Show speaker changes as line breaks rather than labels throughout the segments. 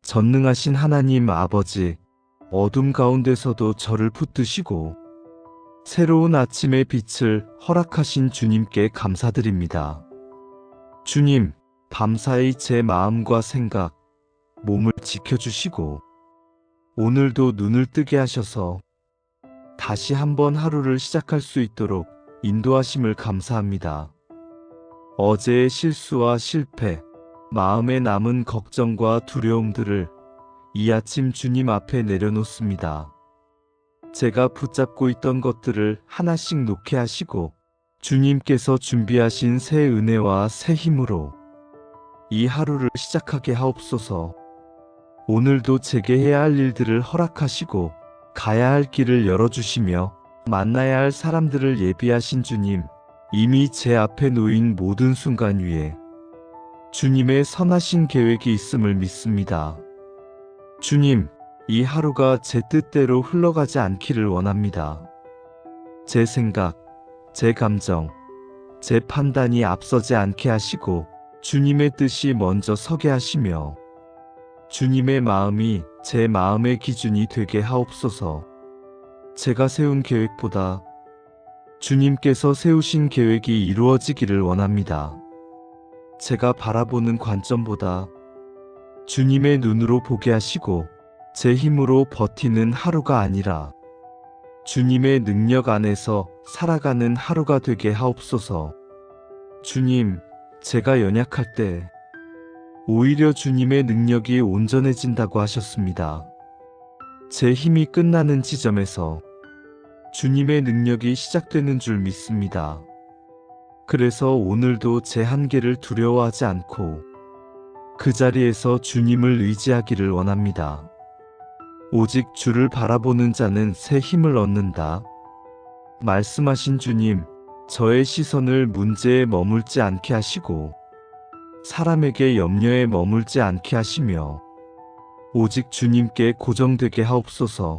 전능하신 하나님 아버지, 어둠 가운데서도 저를 붙드시고 새로운 아침의 빛을 허락하신 주님께 감사드립니다. 주님, 밤사이 제 마음과 생각, 몸을 지켜주시고 오늘도 눈을 뜨게 하셔서 다시 한번 하루를 시작할 수 있도록 인도하심을 감사합니다. 어제의 실수와 실패, 마음에 남은 걱정과 두려움들을 이 아침 주님 앞에 내려놓습니다. 제가 붙잡고 있던 것들을 하나씩 놓게 하시고 주님께서 준비하신 새 은혜와 새 힘으로 이 하루를 시작하게 하옵소서. 오늘도 제게 해야 할 일들을 허락하시고 가야 할 길을 열어주시며 만나야 할 사람들을 예비하신 주님, 이미 제 앞에 놓인 모든 순간 위에 주님의 선하신 계획이 있음을 믿습니다. 주님, 이 하루가 제 뜻대로 흘러가지 않기를 원합니다. 제 생각, 제 감정, 제 판단이 앞서지 않게 하시고 주님의 뜻이 먼저 서게 하시며 주님의 마음이 제 마음의 기준이 되게 하옵소서. 제가 세운 계획보다 주님께서 세우신 계획이 이루어지기를 원합니다. 제가 바라보는 관점보다 주님의 눈으로 보게 하시고 제 힘으로 버티는 하루가 아니라 주님의 능력 안에서 살아가는 하루가 되게 하옵소서. 주님, 제가 연약할 때 오히려 주님의 능력이 온전해진다고 하셨습니다. 제 힘이 끝나는 지점에서 주님의 능력이 시작되는 줄 믿습니다. 그래서 오늘도 제 한계를 두려워하지 않고 그 자리에서 주님을 의지하기를 원합니다. 오직 주를 바라보는 자는 새 힘을 얻는다. 말씀하신 주님, 저의 시선을 문제에 머물지 않게 하시고 사람에게 염려에 머물지 않게 하시며 오직 주님께 고정되게 하옵소서.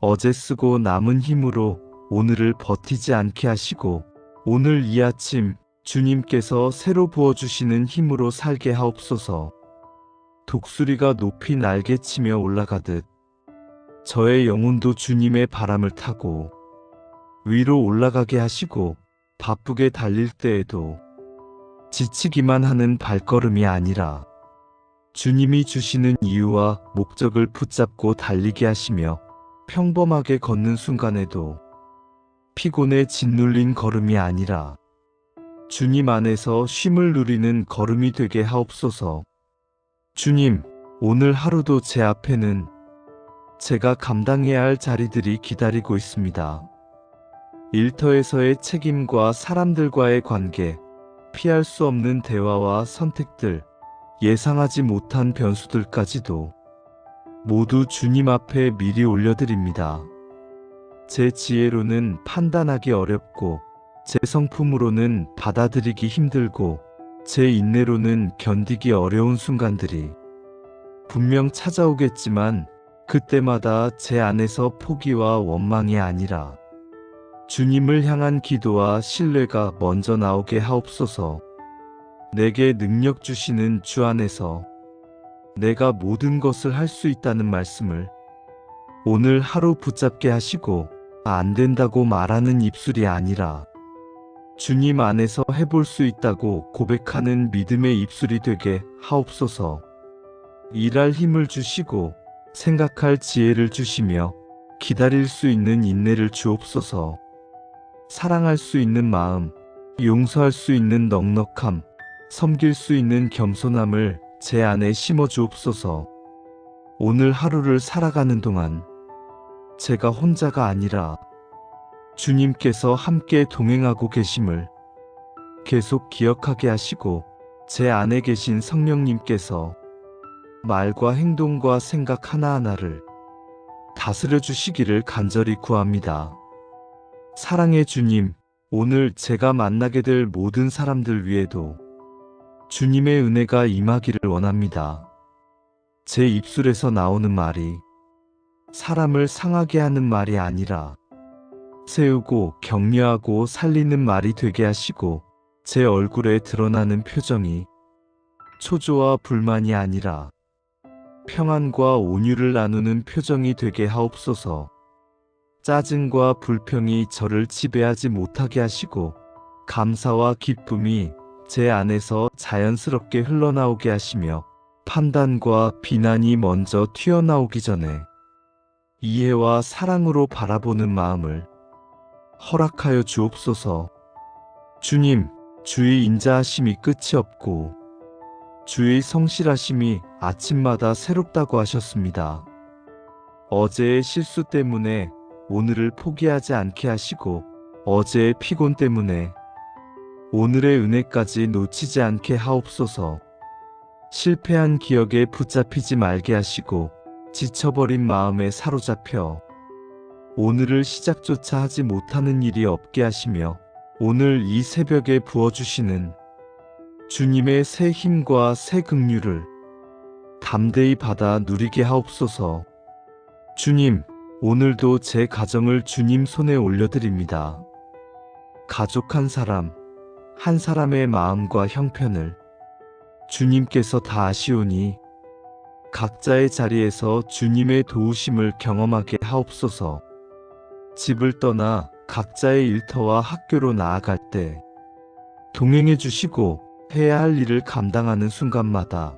어제 쓰고 남은 힘으로 오늘을 버티지 않게 하시고 오늘 이 아침 주님께서 새로 부어주시는 힘으로 살게 하옵소서. 독수리가 높이 날개치며 올라가듯 저의 영혼도 주님의 바람을 타고 위로 올라가게 하시고 바쁘게 달릴 때에도 지치기만 하는 발걸음이 아니라 주님이 주시는 이유와 목적을 붙잡고 달리게 하시며 평범하게 걷는 순간에도 피곤에 짓눌린 걸음이 아니라 주님 안에서 쉼을 누리는 걸음이 되게 하옵소서. 주님, 오늘 하루도 제 앞에는 제가 감당해야 할 자리들이 기다리고 있습니다. 일터에서의 책임과 사람들과의 관계, 피할 수 없는 대화와 선택들, 예상하지 못한 변수들까지도 모두 주님 앞에 미리 올려드립니다. 제 지혜로는 판단하기 어렵고 제 성품으로는 받아들이기 힘들고 제 인내로는 견디기 어려운 순간들이 분명 찾아오겠지만 그때마다 제 안에서 포기와 원망이 아니라 주님을 향한 기도와 신뢰가 먼저 나오게 하옵소서. 내게 능력 주시는 주 안에서 내가 모든 것을 할 수 있다는 말씀을 오늘 하루 붙잡게 하시고 안 된다고 말하는 입술이 아니라 주님 안에서 해볼 수 있다고 고백하는 믿음의 입술이 되게 하옵소서. 일할 힘을 주시고 생각할 지혜를 주시며 기다릴 수 있는 인내를 주옵소서. 사랑할 수 있는 마음, 용서할 수 있는 넉넉함, 섬길 수 있는 겸손함을 제 안에 심어 주옵소서. 오늘 하루를 살아가는 동안 제가 혼자가 아니라 주님께서 함께 동행하고 계심을 계속 기억하게 하시고 제 안에 계신 성령님께서 말과 행동과 생각 하나하나를 다스려 주시기를 간절히 구합니다. 사랑의 주님, 오늘 제가 만나게 될 모든 사람들 위에도 주님의 은혜가 임하기를 원합니다. 제 입술에서 나오는 말이 사람을 상하게 하는 말이 아니라 세우고 격려하고 살리는 말이 되게 하시고 제 얼굴에 드러나는 표정이 초조와 불만이 아니라 평안과 온유를 나누는 표정이 되게 하옵소서. 짜증과 불평이 저를 지배하지 못하게 하시고 감사와 기쁨이 제 안에서 자연스럽게 흘러나오게 하시며 판단과 비난이 먼저 튀어나오기 전에 이해와 사랑으로 바라보는 마음을 허락하여 주옵소서. 주님, 주의 인자하심이 끝이 없고 주의 성실하심이 아침마다 새롭다고 하셨습니다. 어제의 실수 때문에 오늘을 포기하지 않게 하시고 어제의 피곤 때문에 오늘의 은혜까지 놓치지 않게 하옵소서. 실패한 기억에 붙잡히지 말게 하시고 지쳐버린 마음에 사로잡혀 오늘을 시작조차 하지 못하는 일이 없게 하시며 오늘 이 새벽에 부어주시는 주님의 새 힘과 새 긍휼을 담대히 받아 누리게 하옵소서. 주님, 오늘도 제 가정을 주님 손에 올려드립니다. 가족 한 사람의 마음과 형편을 주님께서 다 아시오니 각자의 자리에서 주님의 도우심을 경험하게 하옵소서. 집을 떠나 각자의 일터와 학교로 나아갈 때 동행해 주시고 해야 할 일을 감당하는 순간마다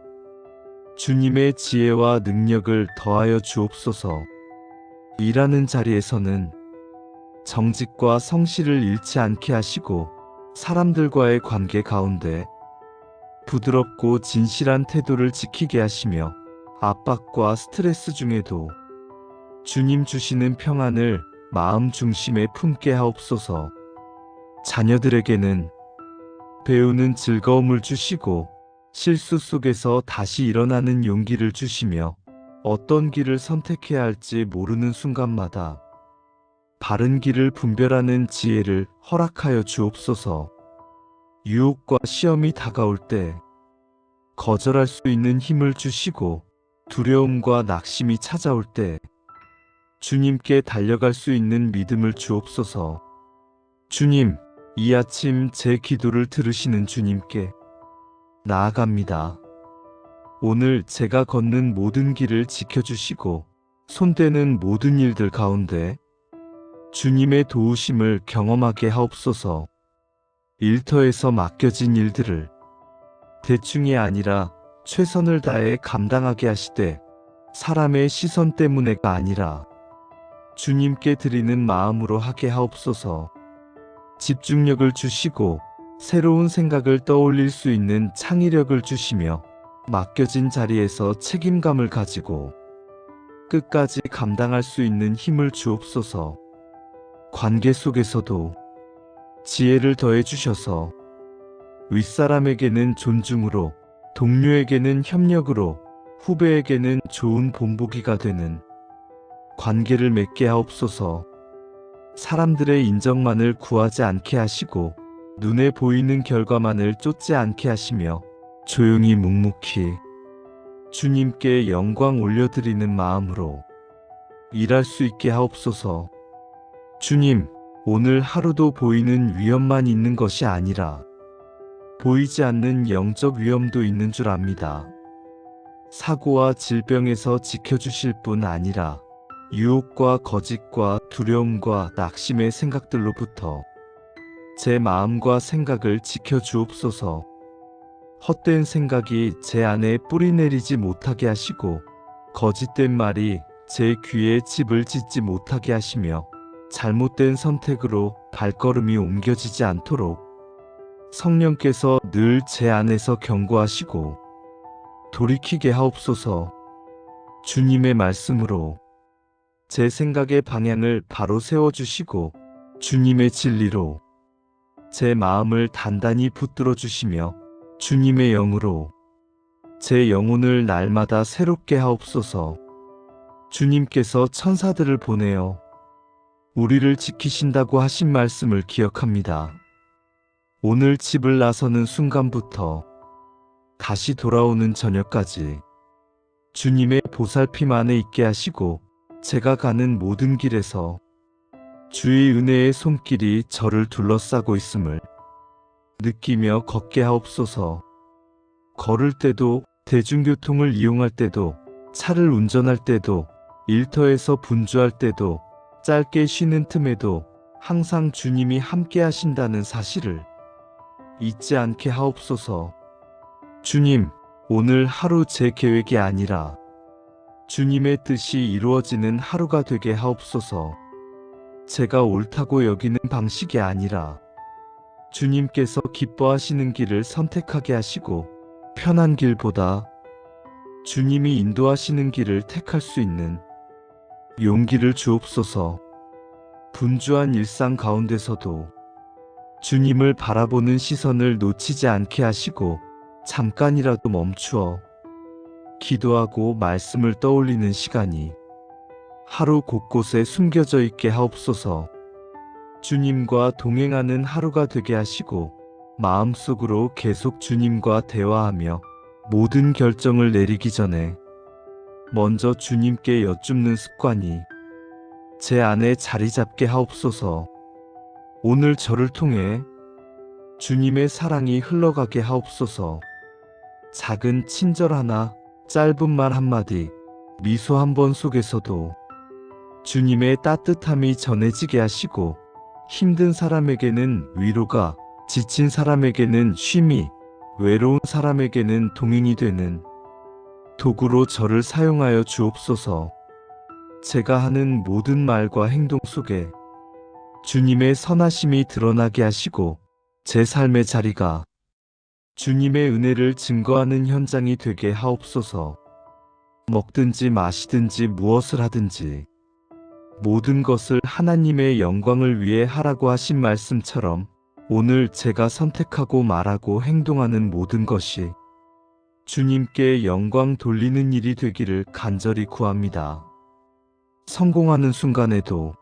주님의 지혜와 능력을 더하여 주옵소서. 일하는 자리에서는 정직과 성실을 잃지 않게 하시고 사람들과의 관계 가운데 부드럽고 진실한 태도를 지키게 하시며 압박과 스트레스 중에도 주님 주시는 평안을 마음 중심에 품게 하옵소서. 자녀들에게는 배우는 즐거움을 주시고 실수 속에서 다시 일어나는 용기를 주시며 어떤 길을 선택해야 할지 모르는 순간마다 바른 길을 분별하는 지혜를 허락하여 주옵소서. 유혹과 시험이 다가올 때 거절할 수 있는 힘을 주시고 두려움과 낙심이 찾아올 때 주님께 달려갈 수 있는 믿음을 주옵소서. 주님, 이 아침 제 기도를 들으시는 주님께 나아갑니다. 오늘 제가 걷는 모든 길을 지켜주시고 손대는 모든 일들 가운데 주님의 도우심을 경험하게 하옵소서. 일터에서 맡겨진 일들을 대충이 아니라 최선을 다해 감당하게 하시되 사람의 시선 때문에가 아니라 주님께 드리는 마음으로 하게 하옵소서. 집중력을 주시고 새로운 생각을 떠올릴 수 있는 창의력을 주시며 맡겨진 자리에서 책임감을 가지고 끝까지 감당할 수 있는 힘을 주옵소서. 관계 속에서도 지혜를 더해 주셔서 윗사람에게는 존중으로, 동료에게는 협력으로, 후배에게는 좋은 본보기가 되는 관계를 맺게 하옵소서. 사람들의 인정만을 구하지 않게 하시고 눈에 보이는 결과만을 쫓지 않게 하시며 조용히 묵묵히 주님께 영광 올려드리는 마음으로 일할 수 있게 하옵소서. 주님, 오늘 하루도 보이는 위험만 있는 것이 아니라 보이지 않는 영적 위험도 있는 줄 압니다. 사고와 질병에서 지켜주실 뿐 아니라 유혹과 거짓과 두려움과 낙심의 생각들로부터 제 마음과 생각을 지켜주옵소서. 헛된 생각이 제 안에 뿌리내리지 못하게 하시고 거짓된 말이 제 귀에 집을 짓지 못하게 하시며 잘못된 선택으로 발걸음이 옮겨지지 않도록 성령께서 늘 제 안에서 경고하시고 돌이키게 하옵소서. 주님의 말씀으로 제 생각의 방향을 바로 세워주시고 주님의 진리로 제 마음을 단단히 붙들어 주시며 주님의 영으로 제 영혼을 날마다 새롭게 하옵소서. 주님께서 천사들을 보내어 우리를 지키신다고 하신 말씀을 기억합니다. 오늘 집을 나서는 순간부터 다시 돌아오는 저녁까지 주님의 보살핌 안에 있게 하시고 제가 가는 모든 길에서 주의 은혜의 손길이 저를 둘러싸고 있음을 느끼며 걷게 하옵소서. 걸을 때도 대중교통을 이용할 때도 차를 운전할 때도, 일터에서 분주할 때도, 짧게 쉬는 틈에도 항상 주님이 함께 하신다는 사실을 잊지 않게 하옵소서. 주님, 오늘 하루 제 계획이 아니라 주님의 뜻이 이루어지는 하루가 되게 하옵소서. 제가 옳다고 여기는 방식이 아니라 주님께서 기뻐하시는 길을 선택하게 하시고 편한 길보다 주님이 인도하시는 길을 택할 수 있는 용기를 주옵소서. 분주한 일상 가운데서도 주님을 바라보는 시선을 놓치지 않게 하시고 잠깐이라도 멈추어 기도하고 말씀을 떠올리는 시간이 하루 곳곳에 숨겨져 있게 하옵소서. 주님과 동행하는 하루가 되게 하시고 마음속으로 계속 주님과 대화하며 모든 결정을 내리기 전에 먼저 주님께 여쭙는 습관이 제 안에 자리 잡게 하옵소서. 오늘 저를 통해 주님의 사랑이 흘러가게 하옵소서. 작은 친절 하나, 짧은 말 한마디, 미소 한 번 속에서도 주님의 따뜻함이 전해지게 하시고 힘든 사람에게는 위로가, 지친 사람에게는 쉼이, 외로운 사람에게는 동행이 되는 도구로 저를 사용하여 주옵소서. 제가 하는 모든 말과 행동 속에 주님의 선하심이 드러나게 하시고 제 삶의 자리가 주님의 은혜를 증거하는 현장이 되게 하옵소서. 먹든지 마시든지 무엇을 하든지 모든 것을 하나님의 영광을 위해 하라고 하신 말씀처럼 오늘 제가 선택하고 말하고 행동하는 모든 것이 주님께 영광 돌리는 일이 되기를 간절히 구합니다. 성공하는 순간에도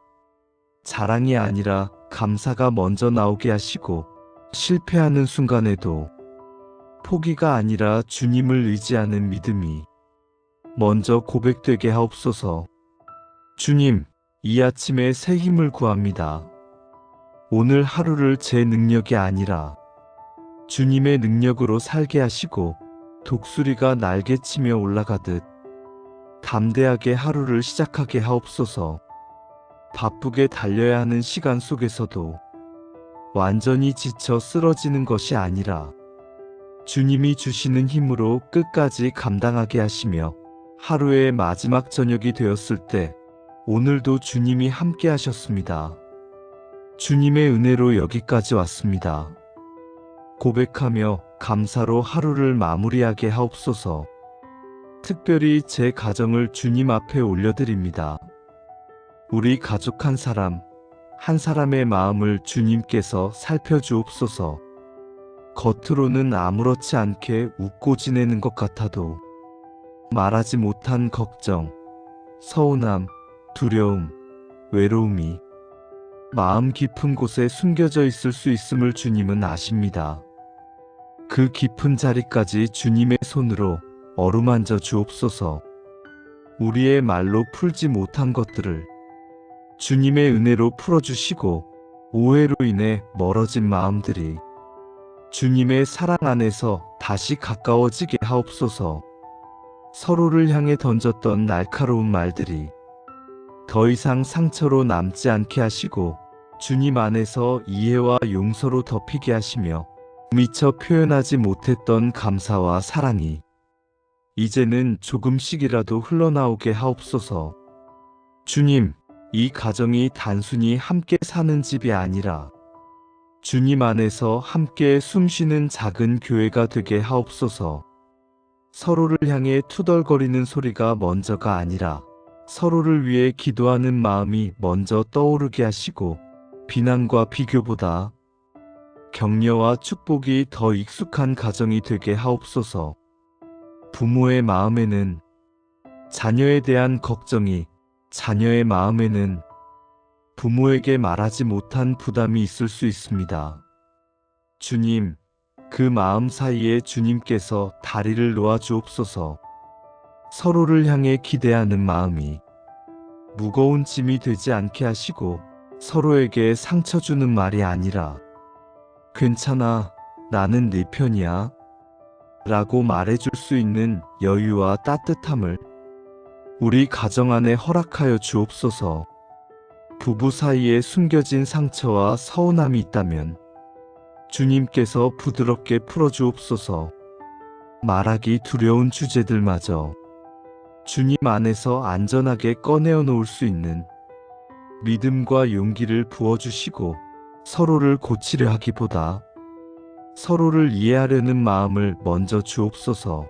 자랑이 아니라 감사가 먼저 나오게 하시고 실패하는 순간에도 포기가 아니라 주님을 의지하는 믿음이 먼저 고백되게 하옵소서. 주님, 이 아침에 새 힘을 구합니다. 오늘 하루를 제 능력이 아니라 주님의 능력으로 살게 하시고 독수리가 날개치며 올라가듯 담대하게 하루를 시작하게 하옵소서. 바쁘게 달려야 하는 시간 속에서도 완전히 지쳐 쓰러지는 것이 아니라 주님이 주시는 힘으로 끝까지 감당하게 하시며 하루의 마지막 저녁이 되었을 때 오늘도 주님이 함께 하셨습니다. 주님의 은혜로 여기까지 왔습니다. 고백하며 감사로 하루를 마무리하게 하옵소서. 특별히 제 가정을 주님 앞에 올려드립니다. 우리 가족 한 사람, 한 사람의 마음을 주님께서 살펴주옵소서. 겉으로는 아무렇지 않게 웃고 지내는 것 같아도 말하지 못한 걱정, 서운함, 두려움, 외로움이 마음 깊은 곳에 숨겨져 있을 수 있음을 주님은 아십니다. 그 깊은 자리까지 주님의 손으로 어루만져 주옵소서. 우리의 말로 풀지 못한 것들을 주님의 은혜로 풀어주시고 오해로 인해 멀어진 마음들이 주님의 사랑 안에서 다시 가까워지게 하옵소서. 서로를 향해 던졌던 날카로운 말들이 더 이상 상처로 남지 않게 하시고 주님 안에서 이해와 용서로 덮이게 하시며 미처 표현하지 못했던 감사와 사랑이 이제는 조금씩이라도 흘러나오게 하옵소서. 주님, 이 가정이 단순히 함께 사는 집이 아니라 주님 안에서 함께 숨쉬는 작은 교회가 되게 하옵소서. 서로를 향해 투덜거리는 소리가 먼저가 아니라 서로를 위해 기도하는 마음이 먼저 떠오르게 하시고 비난과 비교보다 격려와 축복이 더 익숙한 가정이 되게 하옵소서. 부모의 마음에는 자녀에 대한 걱정이, 자녀의 마음에는 부모에게 말하지 못한 부담이 있을 수 있습니다. 주님, 그 마음 사이에 주님께서 다리를 놓아 주옵소서. 서로를 향해 기대하는 마음이 무거운 짐이 되지 않게 하시고 서로에게 상처 주는 말이 아니라 괜찮아, 나는 네 편이야 라고 말해줄 수 있는 여유와 따뜻함을 우리 가정 안에 허락하여 주옵소서. 부부 사이에 숨겨진 상처와 서운함이 있다면 주님께서 부드럽게 풀어주옵소서. 말하기 두려운 주제들마저 주님 안에서 안전하게 꺼내어 놓을 수 있는 믿음과 용기를 부어주시고, 서로를 고치려 하기보다 서로를 이해하려는 마음을 먼저 주옵소서.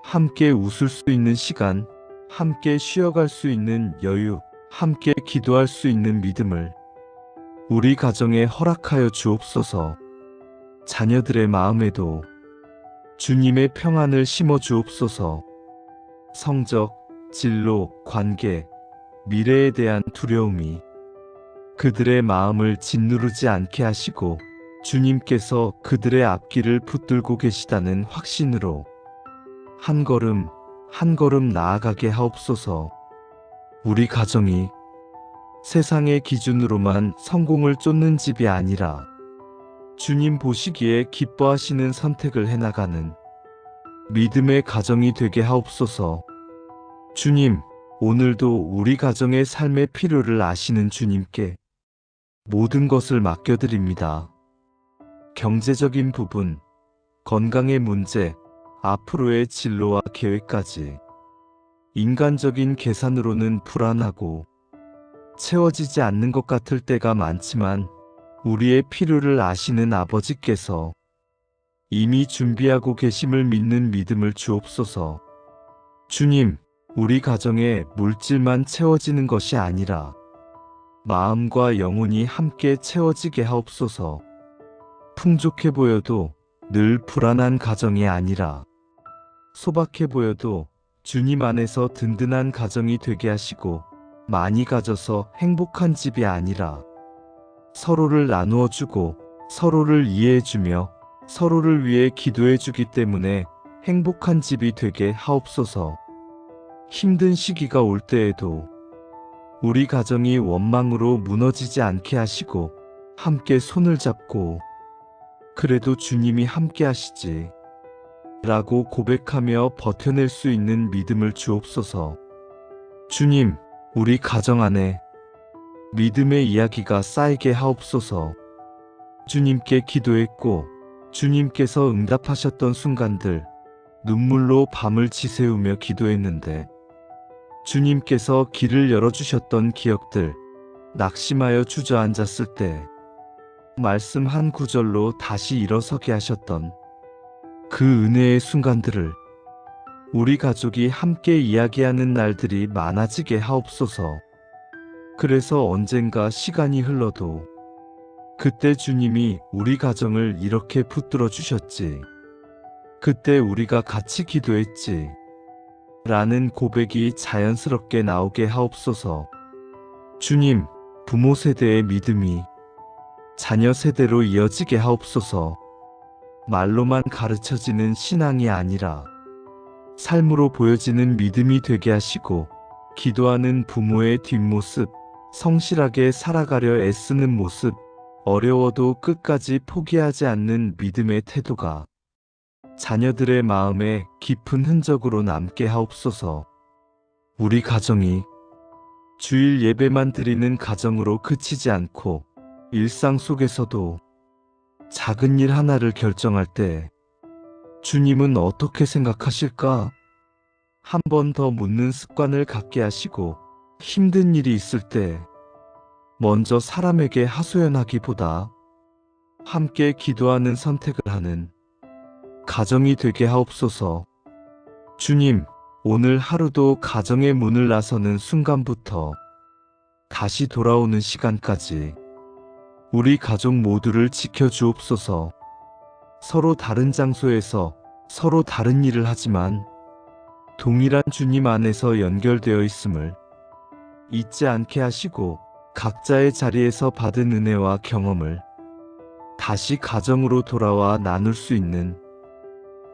함께 웃을 수 있는 시간, 함께 쉬어갈 수 있는 여유, 함께 기도할 수 있는 믿음을 우리 가정에 허락하여 주옵소서. 자녀들의 마음에도 주님의 평안을 심어 주옵소서. 성적, 진로, 관계, 미래에 대한 두려움이 그들의 마음을 짓누르지 않게 하시고, 주님께서 그들의 앞길을 붙들고 계시다는 확신으로 한 걸음 한 걸음 나아가게 하옵소서. 우리 가정이 세상의 기준으로만 성공을 쫓는 집이 아니라 주님 보시기에 기뻐하시는 선택을 해나가는 믿음의 가정이 되게 하옵소서. 주님, 오늘도 우리 가정의 삶의 필요를 아시는 주님께 모든 것을 맡겨드립니다. 경제적인 부분, 건강의 문제, 앞으로의 진로와 계획까지 인간적인 계산으로는 불안하고 채워지지 않는 것 같을 때가 많지만, 우리의 필요를 아시는 아버지께서 이미 준비하고 계심을 믿는 믿음을 주옵소서. 주님, 우리 가정에 물질만 채워지는 것이 아니라 마음과 영혼이 함께 채워지게 하옵소서. 풍족해 보여도 늘 불안한 가정이 아니라 소박해 보여도 주님 안에서 든든한 가정이 되게 하시고, 많이 가져서 행복한 집이 아니라 서로를 나누어 주고 서로를 이해해 주며 서로를 위해 기도해 주기 때문에 행복한 집이 되게 하옵소서. 힘든 시기가 올 때에도 우리 가정이 원망으로 무너지지 않게 하시고, 함께 손을 잡고 그래도 주님이 함께 하시지 라고 고백하며 버텨낼 수 있는 믿음을 주옵소서. 주님, 우리 가정 안에 믿음의 이야기가 쌓이게 하옵소서. 주님께 기도했고 주님께서 응답하셨던 순간들, 눈물로 밤을 지새우며 기도했는데 주님께서 길을 열어주셨던 기억들, 낙심하여 주저앉았을 때 말씀 한 구절로 다시 일어서게 하셨던 그 은혜의 순간들을 우리 가족이 함께 이야기하는 날들이 많아지게 하옵소서. 그래서 언젠가 시간이 흘러도 그때 주님이 우리 가정을 이렇게 붙들어 주셨지, 그때 우리가 같이 기도했지 라는 고백이 자연스럽게 나오게 하옵소서. 주님, 부모 세대의 믿음이 자녀 세대로 이어지게 하옵소서. 말로만 가르쳐지는 신앙이 아니라 삶으로 보여지는 믿음이 되게 하시고, 기도하는 부모의 뒷모습, 성실하게 살아가려 애쓰는 모습, 어려워도 끝까지 포기하지 않는 믿음의 태도가 자녀들의 마음에 깊은 흔적으로 남게 하옵소서. 우리 가정이 주일 예배만 드리는 가정으로 그치지 않고 일상 속에서도 작은 일 하나를 결정할 때 주님은 어떻게 생각하실까? 한 번 더 묻는 습관을 갖게 하시고, 힘든 일이 있을 때 먼저 사람에게 하소연하기보다 함께 기도하는 선택을 하는 가정이 되게 하옵소서. 주님, 오늘 하루도 가정의 문을 나서는 순간부터 다시 돌아오는 시간까지 우리 가족 모두를 지켜주옵소서. 서로 다른 장소에서 서로 다른 일을 하지만 동일한 주님 안에서 연결되어 있음을 잊지 않게 하시고, 각자의 자리에서 받은 은혜와 경험을 다시 가정으로 돌아와 나눌 수 있는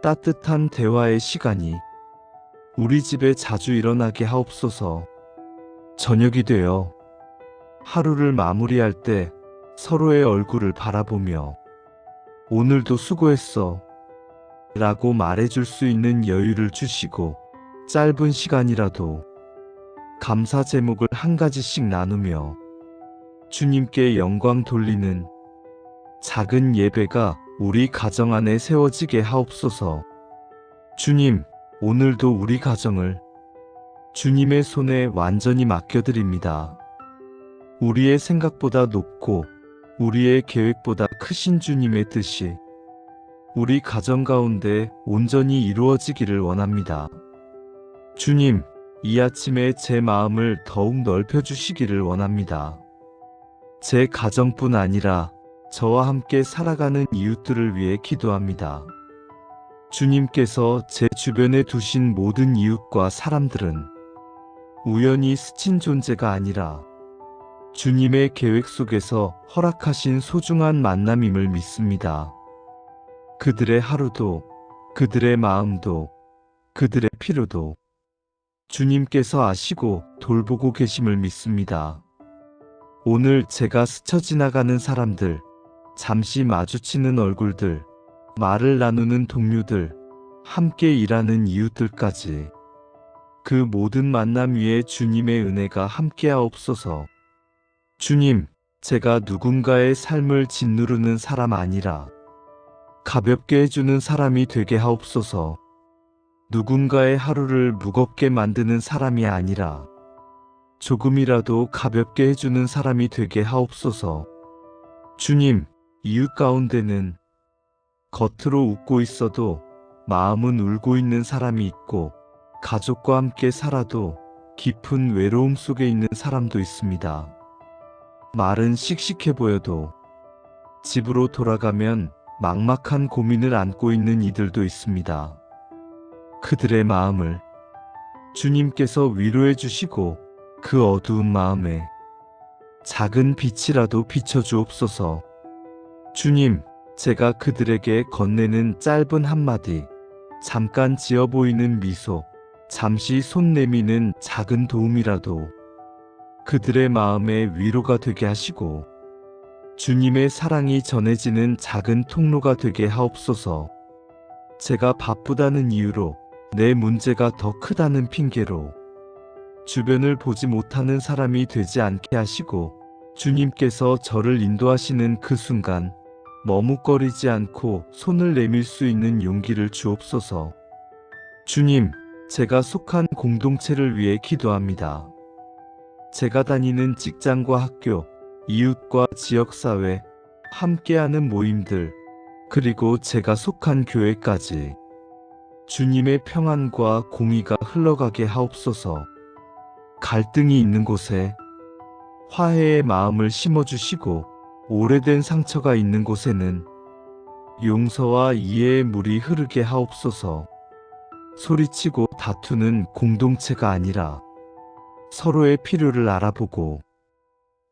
따뜻한 대화의 시간이 우리 집에 자주 일어나게 하옵소서. 저녁이 되어 하루를 마무리할 때 서로의 얼굴을 바라보며 오늘도 수고했어 라고 말해줄 수 있는 여유를 주시고, 짧은 시간이라도 감사 제목을 한 가지씩 나누며 주님께 영광 돌리는 작은 예배가 우리 가정 안에 세워지게 하옵소서. 주님, 오늘도 우리 가정을 주님의 손에 완전히 맡겨드립니다. 우리의 생각보다 높고 우리의 계획보다 크신 주님의 뜻이 우리 가정 가운데 온전히 이루어지기를 원합니다. 주님, 이 아침에 제 마음을 더욱 넓혀주시기를 원합니다. 제 가정뿐 아니라 저와 함께 살아가는 이웃들을 위해 기도합니다. 주님께서 제 주변에 두신 모든 이웃과 사람들은 우연히 스친 존재가 아니라 주님의 계획 속에서 허락하신 소중한 만남임을 믿습니다. 그들의 하루도, 그들의 마음도, 그들의 필요도 주님께서 아시고 돌보고 계심을 믿습니다. 오늘 제가 스쳐 지나가는 사람들, 잠시 마주치는 얼굴들, 말을 나누는 동료들, 함께 일하는 이웃들까지 그 모든 만남 위에 주님의 은혜가 함께하옵소서. 주님, 제가 누군가의 삶을 짓누르는 사람 아니라 가볍게 해주는 사람이 되게 하옵소서. 누군가의 하루를 무겁게 만드는 사람이 아니라 조금이라도 가볍게 해주는 사람이 되게 하옵소서. 주님, 이웃 가운데는 겉으로 웃고 있어도 마음은 울고 있는 사람이 있고 가족과 함께 살아도 깊은 외로움 속에 있는 사람도 있습니다. 말은 씩씩해 보여도 집으로 돌아가면 막막한 고민을 안고 있는 이들도 있습니다. 그들의 마음을 주님께서 위로해 주시고 그 어두운 마음에 작은 빛이라도 비춰주옵소서. 주님, 제가 그들에게 건네는 짧은 한마디, 잠깐 지어 보이는 미소, 잠시 손 내미는 작은 도움이라도 그들의 마음에 위로가 되게 하시고 주님의 사랑이 전해지는 작은 통로가 되게 하옵소서. 제가 바쁘다는 이유로 내 문제가 더 크다는 핑계로 주변을 보지 못하는 사람이 되지 않게 하시고 주님께서 저를 인도하시는 그 순간 머뭇거리지 않고 손을 내밀 수 있는 용기를 주옵소서. 주님, 제가 속한 공동체를 위해 기도합니다. 제가 다니는 직장과 학교, 이웃과 지역사회, 함께하는 모임들, 그리고 제가 속한 교회까지 주님의 평안과 공의가 흘러가게 하옵소서. 갈등이 있는 곳에 화해의 마음을 심어주시고 오래된 상처가 있는 곳에는 용서와 이해의 물이 흐르게 하옵소서. 소리치고 다투는 공동체가 아니라 서로의 필요를 알아보고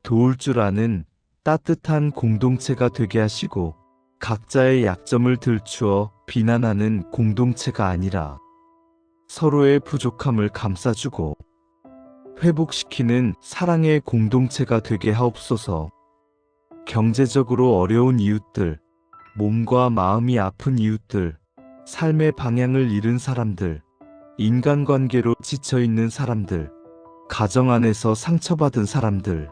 도울 줄 아는 따뜻한 공동체가 되게 하시고 각자의 약점을 들추어 비난하는 공동체가 아니라 서로의 부족함을 감싸주고 회복시키는 사랑의 공동체가 되게 하옵소서. 경제적으로 어려운 이웃들, 몸과 마음이 아픈 이웃들, 삶의 방향을 잃은 사람들, 인간관계로 지쳐있는 사람들, 가정 안에서 상처받은 사람들,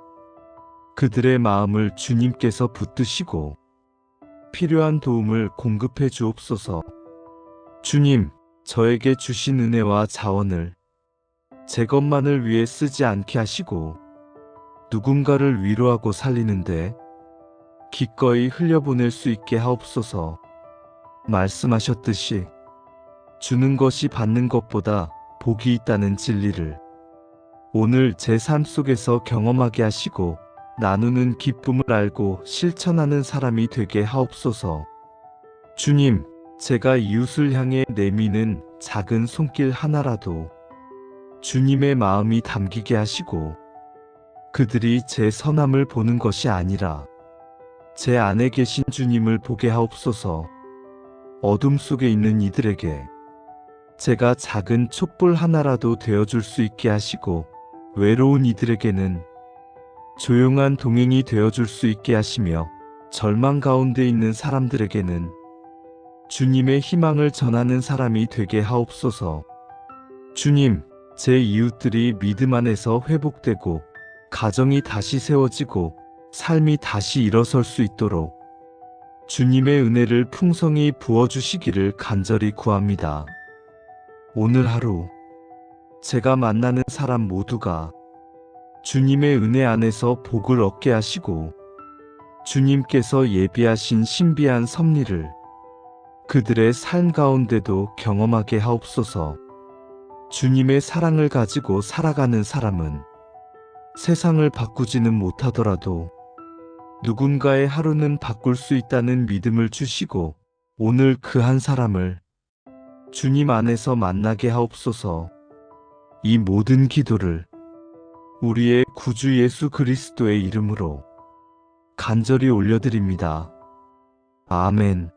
그들의 마음을 주님께서 붙드시고 필요한 도움을 공급해 주옵소서. 주님, 저에게 주신 은혜와 자원을 제 것만을 위해 쓰지 않게 하시고 누군가를 위로하고 살리는데 기꺼이 흘려보낼 수 있게 하옵소서. 말씀하셨듯이 주는 것이 받는 것보다 복이 있다는 진리를 오늘 제 삶 속에서 경험하게 하시고 나누는 기쁨을 알고 실천하는 사람이 되게 하옵소서. 주님, 제가 이웃을 향해 내미는 작은 손길 하나라도 주님의 마음이 담기게 하시고 그들이 제 선함을 보는 것이 아니라 제 안에 계신 주님을 보게 하옵소서. 어둠 속에 있는 이들에게 제가 작은 촛불 하나라도 되어줄 수 있게 하시고 외로운 이들에게는 조용한 동행이 되어줄 수 있게 하시며 절망 가운데 있는 사람들에게는 주님의 희망을 전하는 사람이 되게 하옵소서. 주님, 제 이웃들이 믿음 안에서 회복되고 가정이 다시 세워지고 삶이 다시 일어설 수 있도록 주님의 은혜를 풍성히 부어주시기를 간절히 구합니다. 오늘 하루 제가 만나는 사람 모두가 주님의 은혜 안에서 복을 얻게 하시고 주님께서 예비하신 신비한 섭리를 그들의 삶 가운데도 경험하게 하옵소서. 주님의 사랑을 가지고 살아가는 사람은 세상을 바꾸지는 못하더라도 누군가의 하루는 바꿀 수 있다는 믿음을 주시고 오늘 그 한 사람을 주님 안에서 만나게 하옵소서. 이 모든 기도를 우리의 구주 예수 그리스도의 이름으로 간절히 올려드립니다. 아멘.